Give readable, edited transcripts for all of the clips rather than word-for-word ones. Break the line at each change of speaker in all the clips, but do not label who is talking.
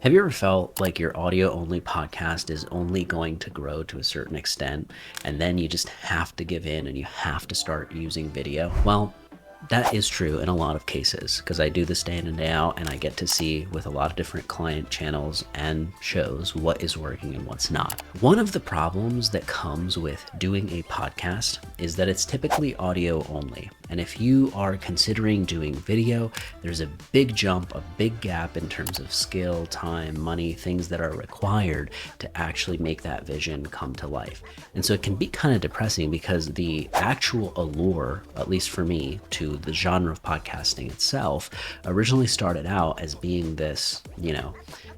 Have you ever felt like your audio only podcast is only going to grow to a certain extent, and then you just have to give in and you have to start using video? Well, that is true in a lot of cases because I do this day in and day out, and I get to see with a lot of different client channels and shows what is working and what's not. One of the problems that comes with doing a podcast is that it's typically audio only. And if you are considering doing video, there's a big jump, a big gap in terms of skill, time, money, things that are required to actually make that vision come to life. And so it can be kind of depressing because the actual allure, at least for me, to the genre of podcasting itself originally started out as being this,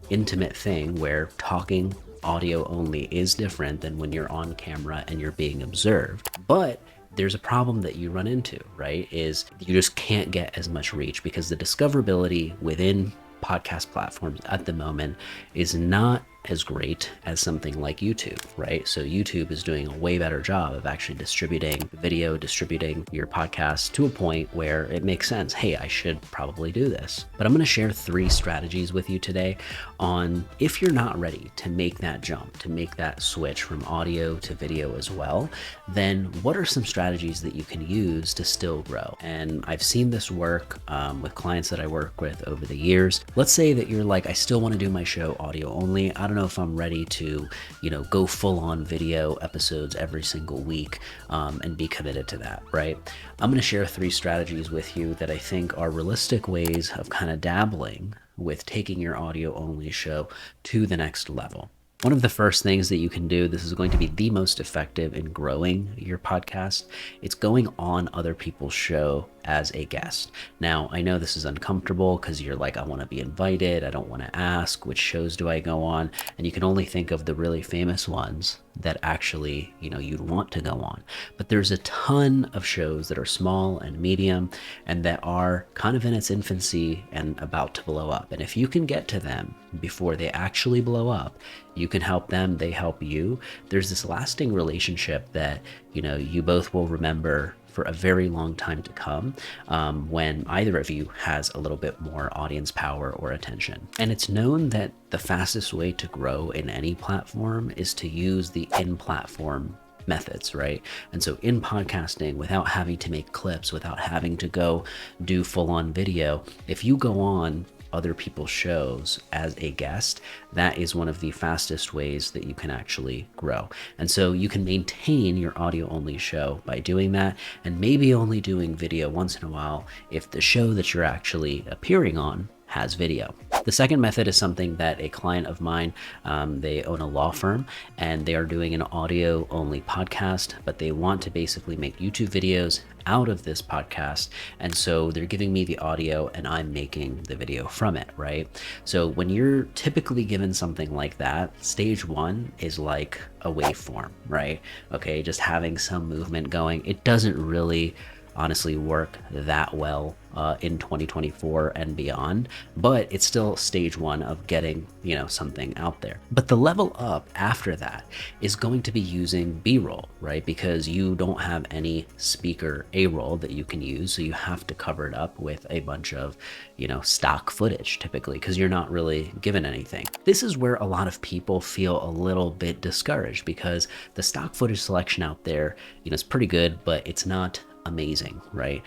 intimate thing where talking audio only is different than when you're on camera and you're being observed. But there's a problem that you run into, right? Is you just can't get as much reach because the discoverability within podcast platforms at the moment is not as great as something like YouTube, right? So YouTube is doing a way better job of actually distributing video, distributing your podcast to a point where it makes sense. Hey, I should probably do this. But I'm going to share 3 strategies with you today on if you're not ready to make that jump, to make that switch from audio to video as well, then what are some strategies that you can use to still grow? And I've seen this work with clients that I work with over the years. Let's say that you're like, I still want to do my show audio only. I don't know if I'm ready to, go full on video episodes every single week and be committed to that, right? I'm going to share 3 strategies with you that I think are realistic ways of kind of dabbling with taking your audio only show to the next level. One of the first things that you can do, this is going to be the most effective in growing your podcast, it's going on other people's show as a guest. Now, I know this is uncomfortable because you're like, I want to be invited. I don't want to ask, which shows do I go on? And you can only think of the really famous ones that actually, you'd want to go on. But there's a ton of shows that are small and medium and that are kind of in its infancy and about to blow up. And if you can get to them before they actually blow up, you can help them, they help you. There's this lasting relationship that, you both will remember for a very long time to come when either of you has a little bit more audience power or attention. And it's known that the fastest way to grow in any platform is to use the in-platform methods, right? And so in podcasting, without having to make clips, without having to go do full-on video, if you go on other people's shows as a guest, that is one of the fastest ways that you can actually grow. And so you can maintain your audio only show by doing that, and maybe only doing video once in a while if the show that you're actually appearing on has video. The second method is something that a client of mine, they own a law firm and they are doing an audio only podcast, but they want to basically make YouTube videos out of this podcast. And so they're giving me the audio and I'm making the video from it, right? So when you're typically given something like that, stage 1 is like a waveform, right? Okay, just having some movement going. It doesn't really honestly work that well in 2024 and beyond, but it's still stage 1 of getting, something out there. But the level up after that is going to be using B-roll, right? Because you don't have any speaker A-roll that you can use, so you have to cover it up with a bunch of, stock footage typically, because you're not really given anything. This is where a lot of people feel a little bit discouraged because the stock footage selection out there, is pretty good, but it's not amazing, right?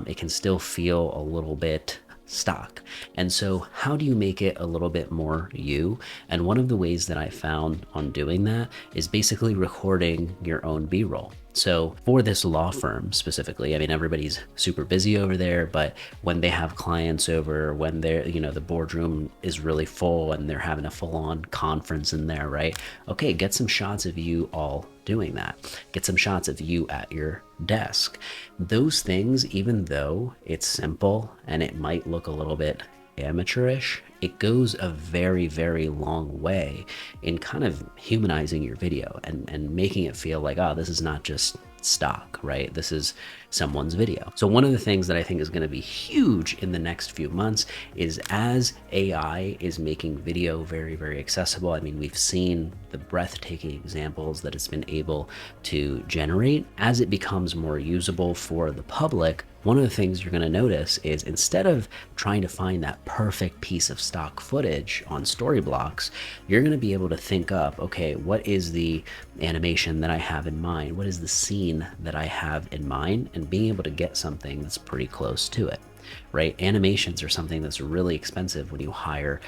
It can still feel a little bit stock. And so how do you make it a little bit more you? And one of the ways that I found on doing that is basically recording your own B-roll. So for this law firm specifically, everybody's super busy over there, but when they have clients over, when they're, the boardroom is really full and they're having a full-on conference in there, right? Okay, get some shots of you all doing that. Get some shots of you at your desk. Those things, even though it's simple and it might look a little bit amateurish, it goes a very, very long way in kind of humanizing your video and making it feel like, oh, this is not just stock, right? This is someone's video. So one of the things that I think is going to be huge in the next few months is as AI is making video very, very accessible. We've seen the breathtaking examples that it's been able to generate. As it becomes more usable for the public, one of the things you're going to notice is instead of trying to find that perfect piece of stock footage on Storyblocks, you're going to be able to think up, okay, what is the animation that I have in mind? What is the scene that I have in mind? And being able to get something that's pretty close to it, right? Animations are something that's really expensive when you hire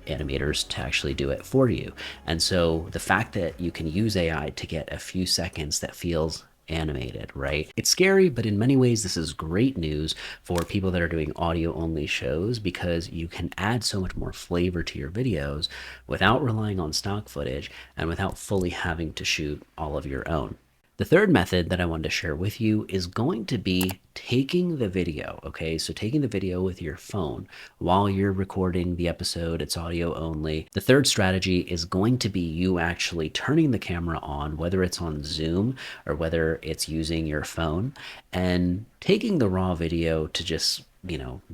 animators to actually do it for you. And so the fact that you can use AI to get a few seconds that feels animated, right? It's scary, but in many ways, this is great news for people that are doing audio only shows, because you can add so much more flavor to your videos without relying on stock footage and without fully having to shoot all of your own. The third method that I wanted to share with you is going to be taking the video, okay? So taking the video with your phone while you're recording the episode, it's audio only. The third strategy is going to be you actually turning the camera on, whether it's on Zoom or whether it's using your phone, and taking the raw video to just,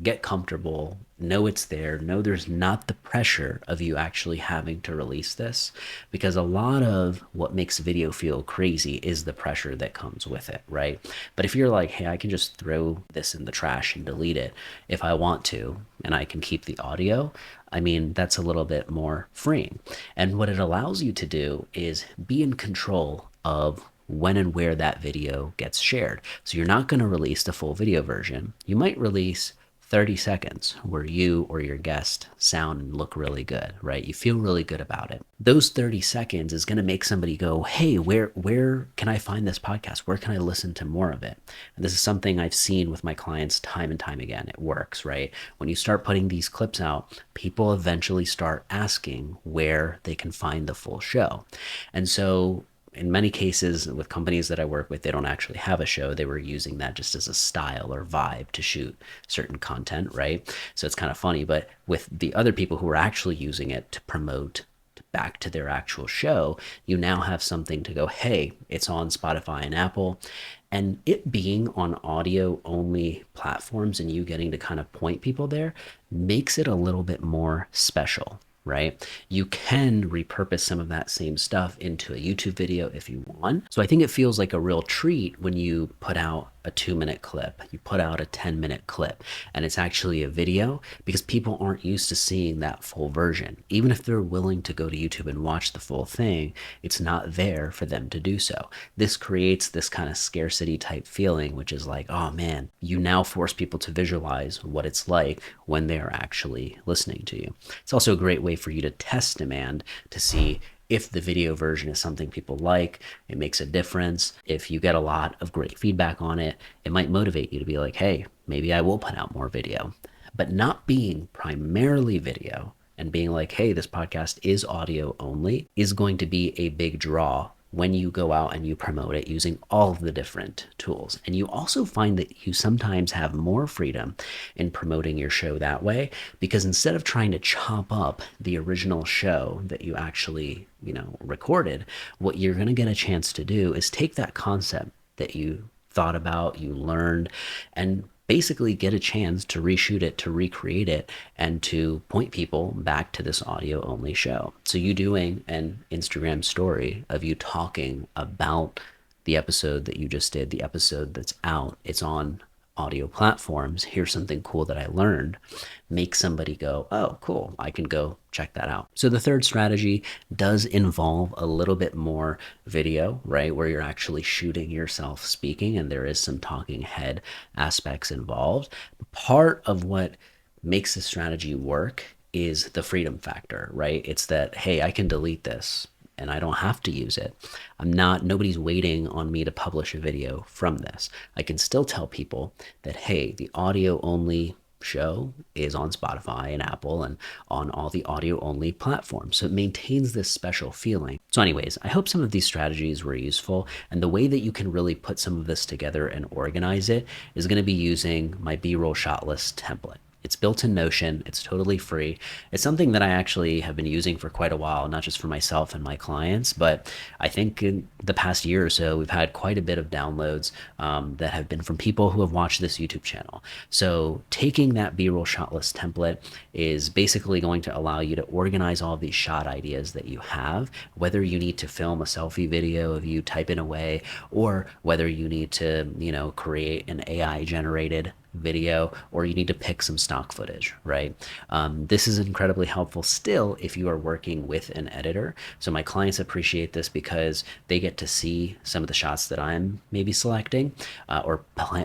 get comfortable, know it's there, know there's not the pressure of you actually having to release this, because a lot of what makes video feel crazy is the pressure that comes with it, right? But if you're like, hey, I can just throw this in the trash and delete it if I want to, and I can keep the audio, I mean, that's a little bit more freeing. And what it allows you to do is be in control of when and where that video gets shared. So you're not going to release the full video version. You might release 30 seconds where you or your guest sound and look really good, right? You feel really good about it. Those 30 seconds is going to make somebody go, hey, where can I find this podcast? Where can I listen to more of it? And this is something I've seen with my clients time and time again. It works, right? When you start putting these clips out, people eventually start asking where they can find the full show. And so in many cases with companies that I work with, they don't actually have a show. They were using that just as a style or vibe to shoot certain content, right? So it's kind of funny, but with the other people who are actually using it to promote back to their actual show, you now have something to go, hey, it's on Spotify and Apple. And it being on audio only platforms and you getting to kind of point people there makes it a little bit more special, right? You can repurpose some of that same stuff into a YouTube video if you want. So I think it feels like a real treat when you put out a 2-minute clip, you put out a 10-minute clip, and it's actually a video, because people aren't used to seeing that full version. Even if they're willing to go to YouTube and watch the full thing, it's not there for them to do so. This creates this kind of scarcity type feeling, which is like, oh man, you now force people to visualize what it's like when they're actually listening to you. It's also a great way for you to test demand to see if the video version is something people like. It makes a difference. If you get a lot of great feedback on it, it might motivate you to be like, hey, maybe I will put out more video. But not being primarily video and being like, hey, this podcast is audio only, is going to be a big draw when you go out and you promote it using all of the different tools. And you also find that you sometimes have more freedom in promoting your show that way, because instead of trying to chop up the original show that you actually, recorded, what you're going to get a chance to do is take that concept that you thought about, you learned, and basically get a chance to reshoot it, to recreate it, and to point people back to this audio only show. So you doing an Instagram story of you talking about the episode that you just did, the episode that's out, it's on audio platforms, here's something cool that I learned, make somebody go, oh, cool, I can go check that out. So the third strategy does involve a little bit more video, right? Where you're actually shooting yourself speaking and there is some talking head aspects involved. Part of what makes this strategy work is the freedom factor, right? It's that, hey, I can delete this and I don't have to use it. Nobody's waiting on me to publish a video from this. I can still tell people that, hey, the audio only show is on Spotify and Apple and on all the audio only platforms. So it maintains this special feeling. So anyways, I hope some of these strategies were useful, and the way that you can really put some of this together and organize it is going to be using my B-roll shot list template. It's built in Notion. It's totally free. It's something that I actually have been using for quite a while, not just for myself and my clients, but I think in the past year or so, we've had quite a bit of downloads that have been from people who have watched this YouTube channel. So taking that B-roll shot list template is basically going to allow you to organize all of these shot ideas that you have, whether you need to film a selfie video of you typing away, or whether you need to, create an AI generated video, or you need to pick some stock footage, right? This is incredibly helpful still if you are working with an editor. So my clients appreciate this because they get to see some of the shots that I'm maybe selecting or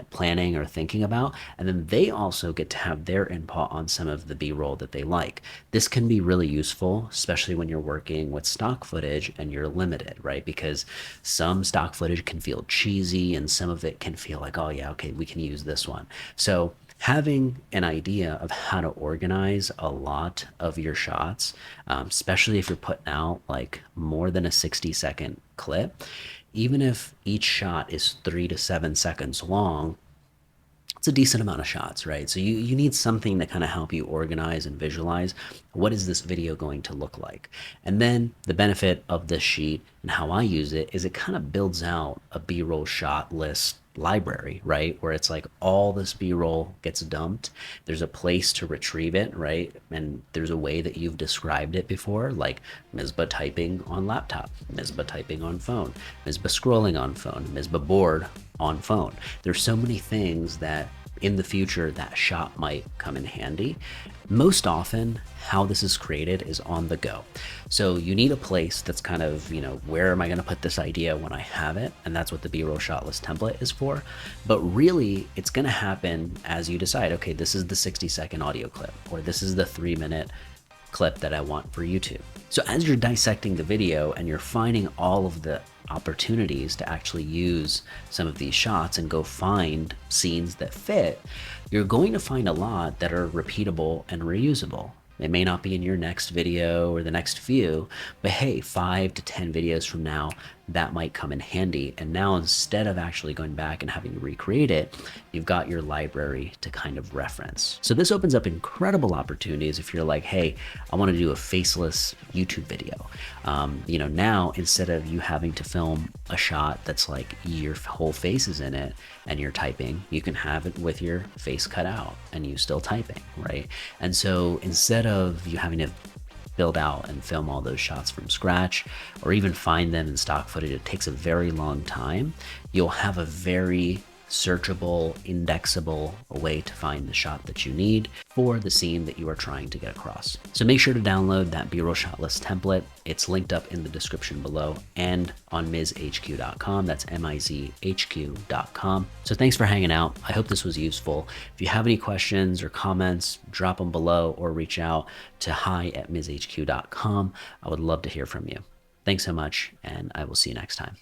planning or thinking about, and then they also get to have their input on some of the B-roll that they like. This can be really useful, especially when you're working with stock footage and you're limited, right? Because some stock footage can feel cheesy and some of it can feel like, oh yeah, okay, we can use this one. So having an idea of how to organize a lot of your shots, especially if you're putting out like more than a 60-second clip, even if each shot is 3 to 7 seconds long, it's a decent amount of shots, right? So you need something to kind of help you organize and visualize what is this video going to look like. And then the benefit of this sheet and how I use it is it kind of builds out a B-roll shot list library, right? Where it's like all this B-roll gets dumped. There's a place to retrieve it, right? And there's a way that you've described it before, like Misbah typing on laptop, Misbah typing on phone, Misbah scrolling on phone, Misbah board on phone. There's so many things that in the future that shot might come in handy. Most often how this is created is on the go. So you need a place that's kind of, where am I going to put this idea when I have it? And that's what the B-roll shot list template is for. But really it's going to happen as you decide, okay, this is the 60-second audio clip, or this is the 3-minute clip that I want for YouTube. So as you're dissecting the video and you're finding all of the opportunities to actually use some of these shots and go find scenes that fit, you're going to find a lot that are repeatable and reusable. It may not be in your next video or the next few, but hey, 5 to 10 videos from now, that might come in handy. And now instead of actually going back and having to recreate it, you've got your library to kind of reference. So this opens up incredible opportunities if you're like, hey, I want to do a faceless YouTube video. Now instead of you having to film a shot that's like your whole face is in it and you're typing, you can have it with your face cut out and you still typing, right? And so instead of you having to build out and film all those shots from scratch or even find them in stock footage, it takes a very long time. You'll have a very searchable, indexable way to find the shot that you need for the scene that you are trying to get across. So make sure to download that B-roll shot list template. It's linked up in the description below and on mizhq.com. That's mizhq.com. So thanks for hanging out. I hope this was useful. If you have any questions or comments, drop them below or reach out to hi@mizhq.com. I would love to hear from you. Thanks so much, and I will see you next time.